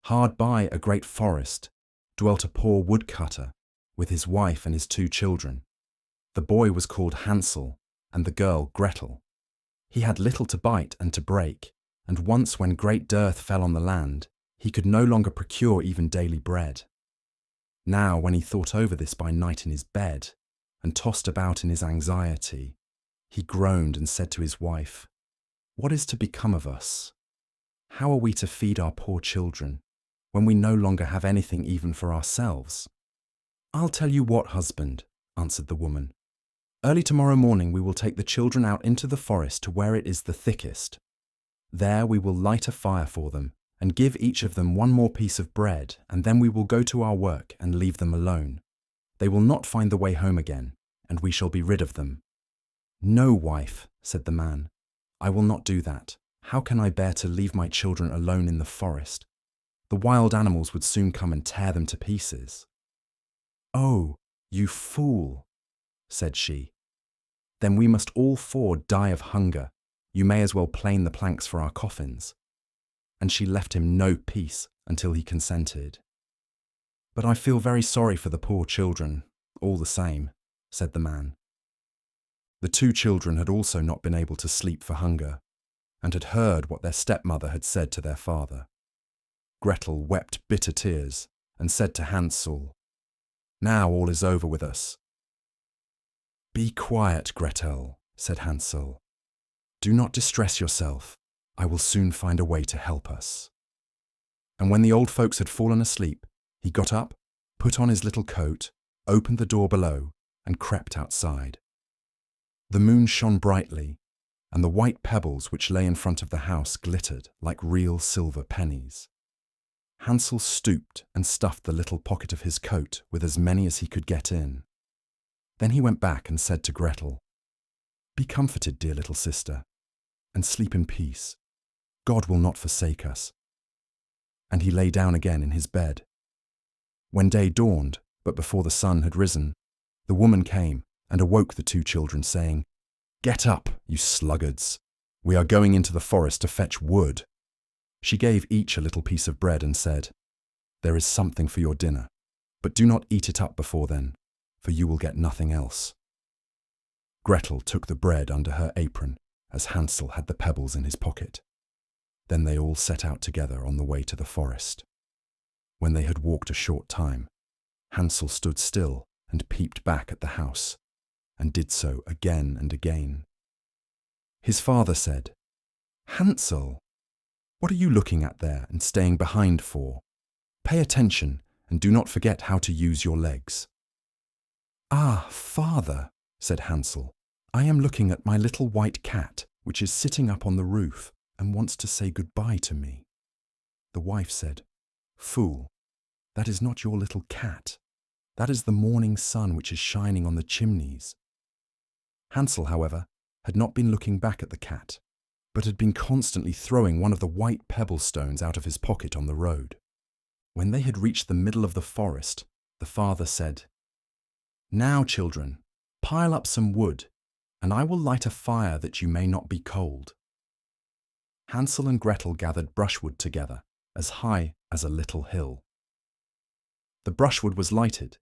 Hard by a great forest dwelt a poor woodcutter with his wife and his 2 children. The boy was called Hansel and the girl Gretel. He had little to bite and to break, and once when great dearth fell on the land, he could no longer procure even daily bread. Now when he thought over this by night in his bed, and tossed about in his anxiety, he groaned and said to his wife, "What is to become of us? How are we to feed our poor children when we no longer have anything even for ourselves?" "I'll tell you what, husband," answered the woman. "Early tomorrow morning we will take the children out into the forest to where it is the thickest. There we will light a fire for them and give each of them 1 more piece of bread, and then we will go to our work and leave them alone. They will not find the way home again, and we shall be rid of them." "No, wife," said the man, "I will not do that. How can I bear to leave my children alone in the forest? The wild animals would soon come and tear them to pieces." "Oh, you fool," said she. "Then we must all 4 die of hunger. You may as well plane the planks for our coffins." And she left him no peace until he consented. "But I feel very sorry for the poor children, all the same," said the man. The 2 children had also not been able to sleep for hunger, and had heard what their stepmother had said to their father. Gretel wept bitter tears and said to Hansel, "Now all is over with us." "Be quiet, Gretel," said Hansel. "Do not distress yourself. I will soon find a way to help us." And when the old folks had fallen asleep, he got up, put on his little coat, opened the door below, and crept outside. The moon shone brightly, and the white pebbles which lay in front of the house glittered like real silver pennies. Hansel stooped and stuffed the little pocket of his coat with as many as he could get in. Then he went back and said to Gretel, "Be comforted, dear little sister, and sleep in peace. God will not forsake us." And he lay down again in his bed. When day dawned, but before the sun had risen, the woman came and awoke the 2 children, saying, "Get up, you sluggards. We are going into the forest to fetch wood." She gave each a little piece of bread and said, "There is something for your dinner, but do not eat it up before then, for you will get nothing else." Gretel took the bread under her apron, as Hansel had the pebbles in his pocket. Then they all set out together on the way to the forest. When they had walked a short time, Hansel stood still and peeped back at the house, and did so again and again. His father said, "Hansel, what are you looking at there and staying behind for? Pay attention and do not forget how to use your legs." "Ah, father," said Hansel, "I am looking at my little white cat, which is sitting up on the roof and wants to say goodbye to me." The wife said, "Fool, that is not your little cat. That is the morning sun which is shining on the chimneys." Hansel, however, had not been looking back at the cat, but had been constantly throwing one of the white pebble stones out of his pocket on the road. When they had reached the middle of the forest, the father said, "Now, children, pile up some wood, and I will light a fire that you may not be cold." Hansel and Gretel gathered brushwood together, as high as a little hill. The brushwood was lighted,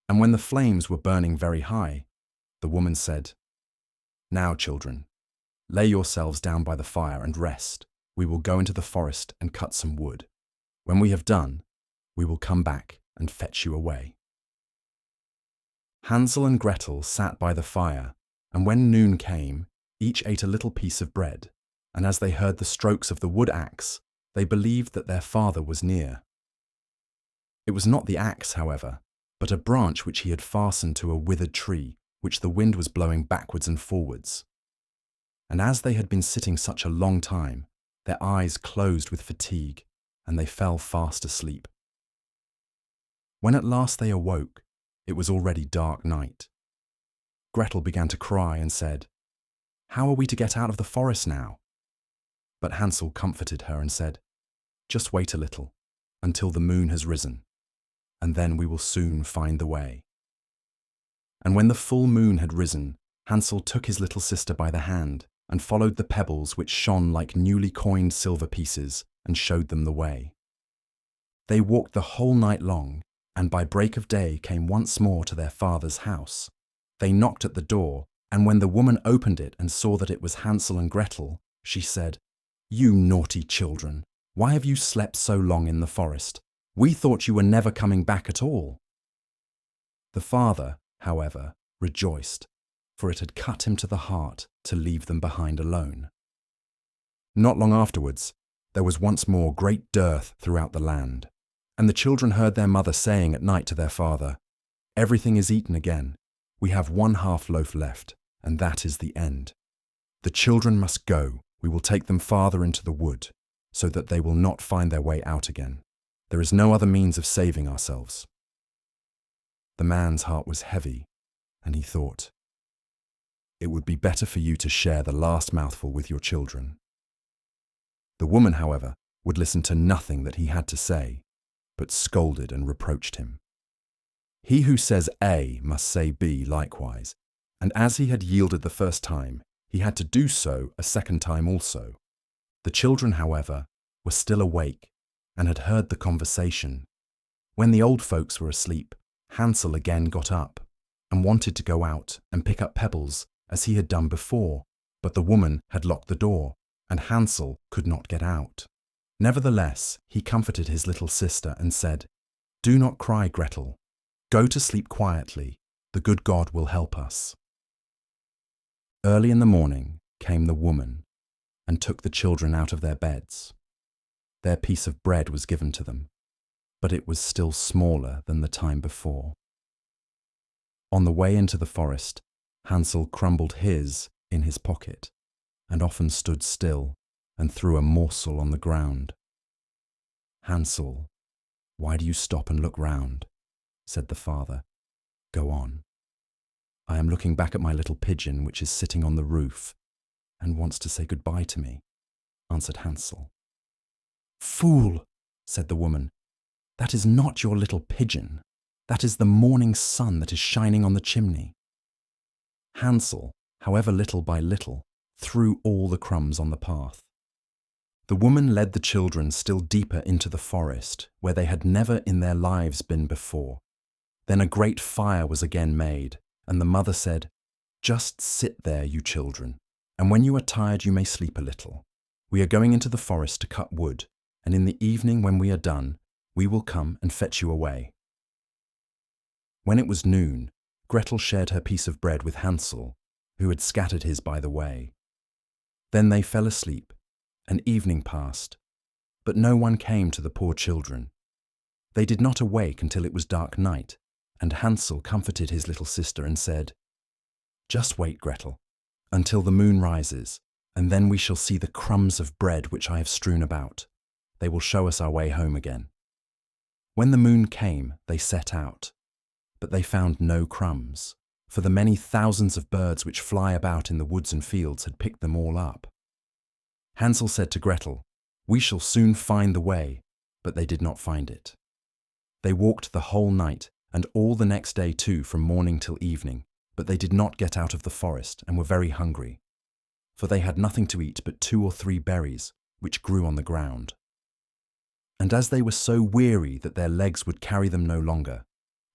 and when the flames were burning very high, the woman said, "Now, children, lay yourselves down by the fire and rest. We will go into the forest and cut some wood. When we have done, we will come back and fetch you away." Hansel and Gretel sat by the fire, and when noon came, each ate a little piece of bread, and as they heard the strokes of the wood axe, they believed that their father was near. It was not the axe, however, but a branch which he had fastened to a withered tree, which the wind was blowing backwards and forwards. And as they had been sitting such a long time, their eyes closed with fatigue, and they fell fast asleep. When at last they awoke, it was already dark night. Gretel began to cry and said, "How are we to get out of the forest now?" But Hansel comforted her and said, "Just wait a little, until the moon has risen, and then we will soon find the way." And when the full moon had risen, Hansel took his little sister by the hand and followed the pebbles which shone like newly coined silver pieces and showed them the way. They walked the whole night long, and by break of day came once more to their father's house. They knocked at the door, and when the woman opened it and saw that it was Hansel and Gretel, she said, "You naughty children, why have you slept so long in the forest? We thought you were never coming back at all." The father, however, rejoiced, for it had cut him to the heart to leave them behind alone. Not long afterwards, there was once more great dearth throughout the land, and the children heard their mother saying at night to their father, "Everything is eaten again. We have 1/2 loaf left, and that is the end. The children must go. We will take them farther into the wood, so that they will not find their way out again. There is no other means of saving ourselves." The man's heart was heavy, and he thought, "It would be better for you to share the last mouthful with your children." The woman, however, would listen to nothing that he had to say, but scolded and reproached him. He who says A must say B likewise, and as he had yielded the first time, he had to do so a second time also. The children, however, were still awake and had heard the conversation. When the old folks were asleep, Hansel again got up and wanted to go out and pick up pebbles as he had done before, but the woman had locked the door, and Hansel could not get out. Nevertheless, he comforted his little sister and said, "Do not cry, Gretel. Go to sleep quietly. The good God will help us." Early in the morning came the woman and took the children out of their beds. Their piece of bread was given to them, but it was still smaller than the time before. On the way into the forest, Hansel crumbled his in his pocket and often stood still and threw a morsel on the ground. "Hansel, why do you stop and look round?" said the father. "Go on." "I am looking back at my little pigeon which is sitting on the roof and wants to say goodbye to me," answered Hansel. "Fool," said the woman, "that is not your little pigeon. That is the morning sun that is shining on the chimney." Hansel, however little by little, threw all the crumbs on the path. The woman led the children still deeper into the forest, where they had never in their lives been before. Then a great fire was again made, and the mother said, "Just sit there, you children, and when you are tired you may sleep a little. We are going into the forest to cut wood, and in the evening when we are done, we will come and fetch you away." When it was noon, Gretel shared her piece of bread with Hansel, who had scattered his by the way. Then they fell asleep, and evening passed, but no one came to the poor children. They did not awake until it was dark night, and Hansel comforted his little sister and said, "Just wait, Gretel, until the moon rises, and then we shall see the crumbs of bread which I have strewn about. They will show us our way home again." When the moon came, they set out, but they found no crumbs, for the many thousands of birds which fly about in the woods and fields had picked them all up. Hansel said to Gretel, "We shall soon find the way," but they did not find it. They walked the whole night, and all the next day too from morning till evening, but they did not get out of the forest and were very hungry, for they had nothing to eat but 2 or 3 berries, which grew on the ground. And as they were so weary that their legs would carry them no longer,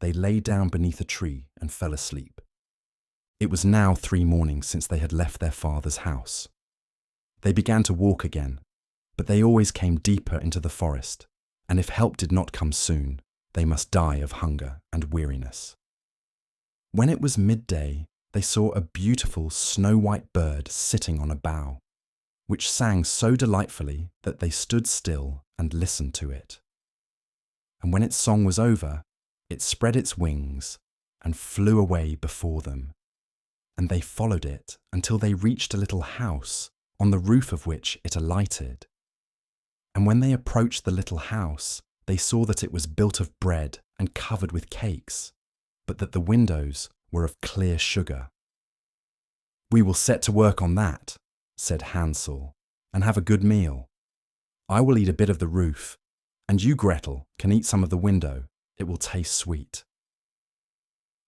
they lay down beneath a tree and fell asleep. It was now 3 mornings since they had left their father's house. They began to walk again, but they always came deeper into the forest, and if help did not come soon, they must die of hunger and weariness. When it was midday, they saw a beautiful snow-white bird sitting on a bough, which sang so delightfully that they stood still and listened to it. And when its song was over, it spread its wings and flew away before them, and they followed it until they reached a little house, on the roof of which it alighted. And when they approached the little house, they saw that it was built of bread and covered with cakes, but that the windows were of clear sugar. "We will set to work on that," said Hansel, "and have a good meal. I will eat a bit of the roof, and you, Gretel, can eat some of the window. It will taste sweet."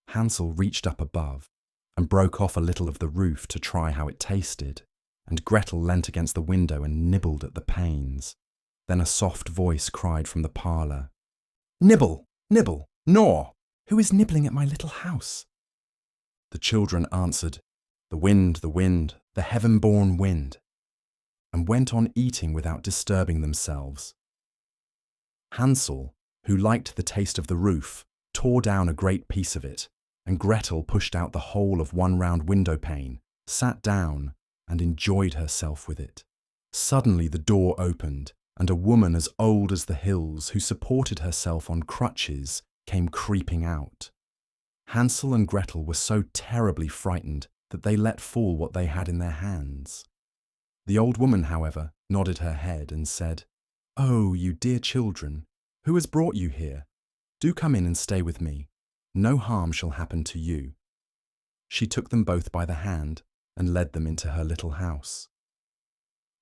Hansel reached up above and broke off a little of the roof to try how it tasted, and Gretel leant against the window and nibbled at the panes. Then a soft voice cried from the parlour, Nibble, nibble, gnaw. Who is nibbling at my little house? The children answered, the wind, the heaven-born wind, and went on eating without disturbing themselves. Hansel, who liked the taste of the roof, tore down a great piece of it, and Gretel pushed out the whole of one round window pane, sat down, and enjoyed herself with it. Suddenly the door opened, and a woman as old as the hills, who supported herself on crutches, came creeping out. Hansel and Gretel were so terribly frightened that they let fall what they had in their hands. The old woman, however, nodded her head and said, "Oh, you dear children, who has brought you here? Do come in and stay with me. No harm shall happen to you." She took them both by the hand and led them into her little house.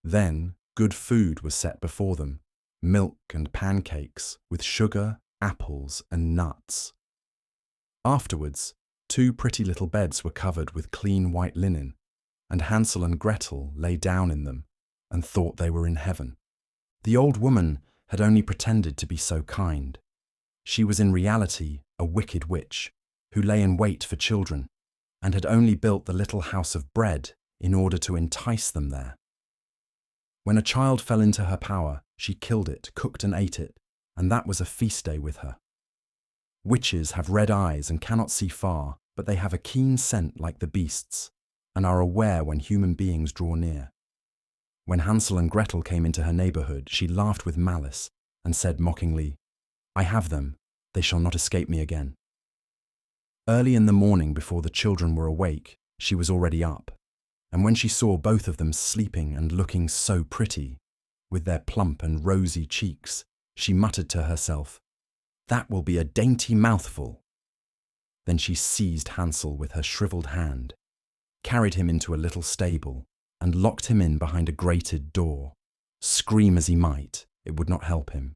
Then good food was set before them, milk and pancakes with sugar, apples and nuts. Afterwards, 2 pretty little beds were covered with clean white linen, and Hansel and Gretel lay down in them and thought they were in heaven. The old woman had only pretended to be so kind. She was in reality a wicked witch who lay in wait for children and had only built the little house of bread in order to entice them there. When a child fell into her power, she killed it, cooked and ate it, and that was a feast day with her. Witches have red eyes and cannot see far, but they have a keen scent like the beasts, and are aware when human beings draw near. When Hansel and Gretel came into her neighbourhood, she laughed with malice and said mockingly, "I have them, they shall not escape me again." Early in the morning, before the children were awake, she was already up, and when she saw both of them sleeping and looking so pretty, with their plump and rosy cheeks, she muttered to herself, "That will be a dainty mouthful." Then she seized Hansel with her shriveled hand, carried him into a little stable, and locked him in behind a grated door. Scream as he might, it would not help him.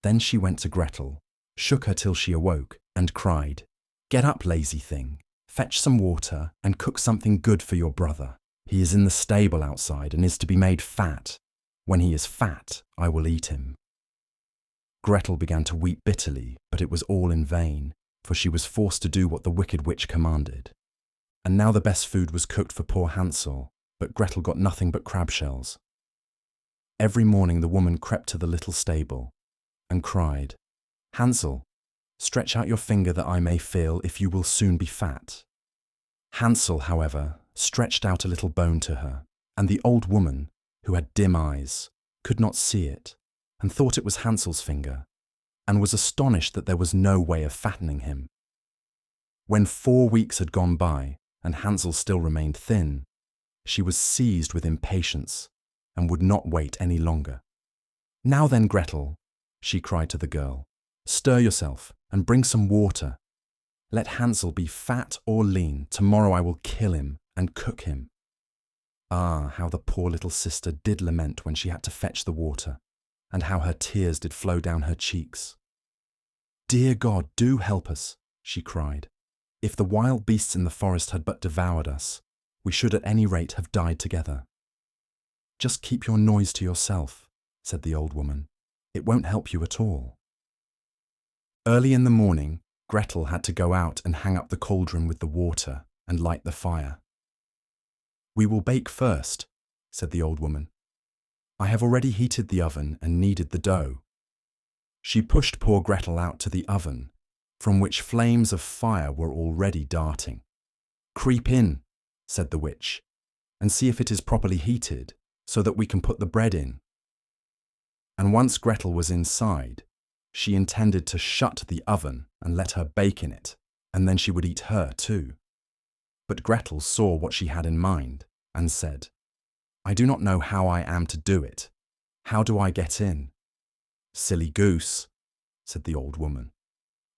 Then she went to Gretel, shook her till she awoke, and cried, "Get up, lazy thing, fetch some water, and cook something good for your brother. He is in the stable outside and is to be made fat. When he is fat, I will eat him." Gretel began to weep bitterly, but it was all in vain, for she was forced to do what the wicked witch commanded. And now the best food was cooked for poor Hansel, but Gretel got nothing but crab shells. Every morning the woman crept to the little stable and cried, "Hansel, stretch out your finger that I may feel if you will soon be fat." Hansel, however, stretched out a little bone to her, and the old woman, who had dim eyes, could not see it, and thought it was Hansel's finger, and was astonished that there was no way of fattening him. When 4 weeks had gone by, and Hansel still remained thin, she was seized with impatience, and would not wait any longer. "Now then, Gretel," she cried to the girl, "stir yourself, and bring some water. Let Hansel be fat or lean, tomorrow I will kill him and cook him." Ah, how the poor little sister did lament when she had to fetch the water, and how her tears did flow down her cheeks. "Dear God, do help us," she cried. "If the wild beasts in the forest had but devoured us, we should at any rate have died together." "Just keep your noise to yourself," said the old woman. "It won't help you at all." Early in the morning, Gretel had to go out and hang up the cauldron with the water and light the fire. "We will bake first," said the old woman. "I have already heated the oven and kneaded the dough." She pushed poor Gretel out to the oven, from which flames of fire were already darting. "Creep in," said the witch, "and see if it is properly heated, so that we can put the bread in." And once Gretel was inside, she intended to shut the oven and let her bake in it, and then she would eat her too. But Gretel saw what she had in mind, and said, "I do not know how I am to do it. How do I get in?" "Silly goose," said the old woman.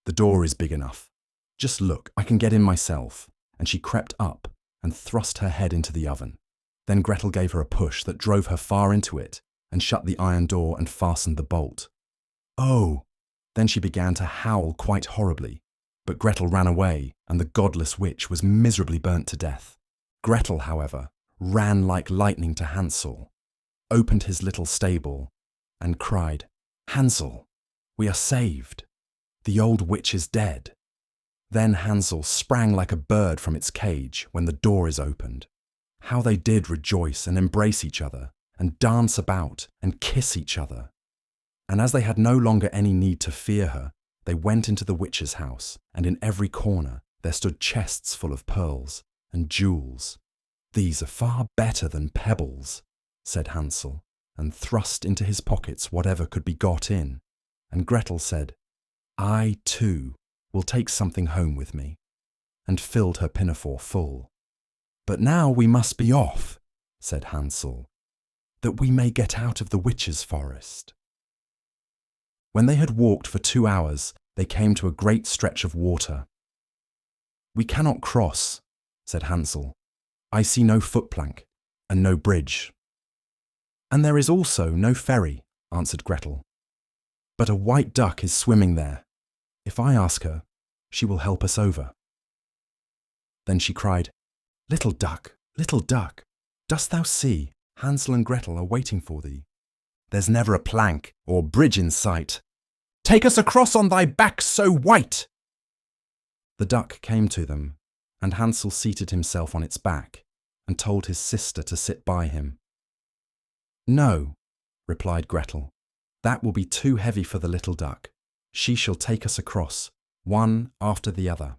"The door is big enough. Just look, I can get in myself." And she crept up and thrust her head into the oven. Then Gretel gave her a push that drove her far into it, and shut the iron door and fastened the bolt. "Oh!" Then she began to howl quite horribly, but Gretel ran away, and the godless witch was miserably burnt to death. Gretel, however, ran like lightning to Hansel, opened his little stable, and cried, "Hansel, we are saved." The old witch is dead. Then Hansel sprang like a bird from its cage when the door is opened. How they did rejoice and embrace each other, and dance about and kiss each other. And as they had no longer any need to fear her, they went into the witch's house, and in every corner there stood chests full of pearls and jewels. "These are far better than pebbles," said Hansel, and thrust into his pockets whatever could be got in. And Gretel said, "I, too, will take something home with me," and filled her pinafore full. "But now we must be off," said Hansel, "that we may get out of the witch's forest." When they had walked for 2 hours, they came to a great stretch of water. "We cannot cross," said Hansel. "I see no footplank and no bridge." "And there is also no ferry," answered Gretel. "But a white duck is swimming there. If I ask her, she will help us over." Then she cried, little duck, dost thou see Hansel and Gretel are waiting for thee? There's never a plank or bridge in sight. Take us across on thy back so white." The duck came to them, and Hansel seated himself on its back and told his sister to sit by him. "No," replied Gretel, "that will be too heavy for the little duck. She shall take us across, one after the other."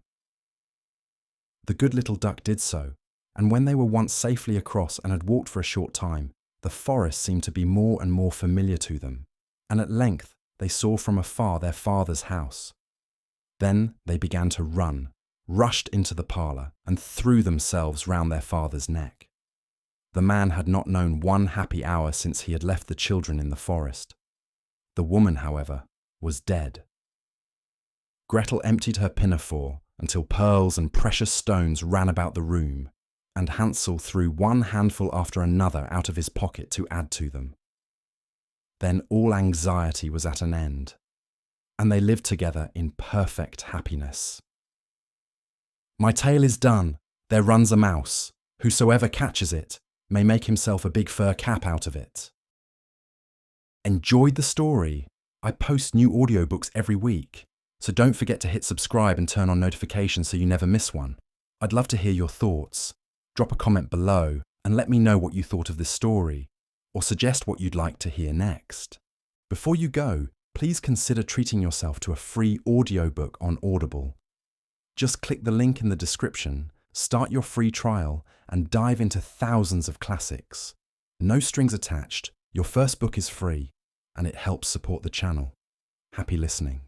The good little duck did so, and when they were once safely across and had walked for a short time, the forest seemed to be more and more familiar to them, and at length they saw from afar their father's house. Then they began to run, rushed into the parlour, and threw themselves round their father's neck. The man had not known one happy hour since he had left the children in the forest. The woman, however, was dead. Gretel emptied her pinafore until pearls and precious stones ran about the room, and Hansel threw one handful after another out of his pocket to add to them. Then all anxiety was at an end, and they lived together in perfect happiness. "My tale is done. There runs a mouse. Whosoever catches it may make himself a big fur cap out of it." Enjoyed the story? I post new audiobooks every week, so don't forget to hit subscribe and turn on notifications so you never miss one. I'd love to hear your thoughts. Drop a comment below and let me know what you thought of this story, or suggest what you'd like to hear next. Before you go, please consider treating yourself to a free audiobook on Audible. Just click the link in the description, start your free trial, and dive into thousands of classics. No strings attached, your first book is free, and it helps support the channel. Happy listening.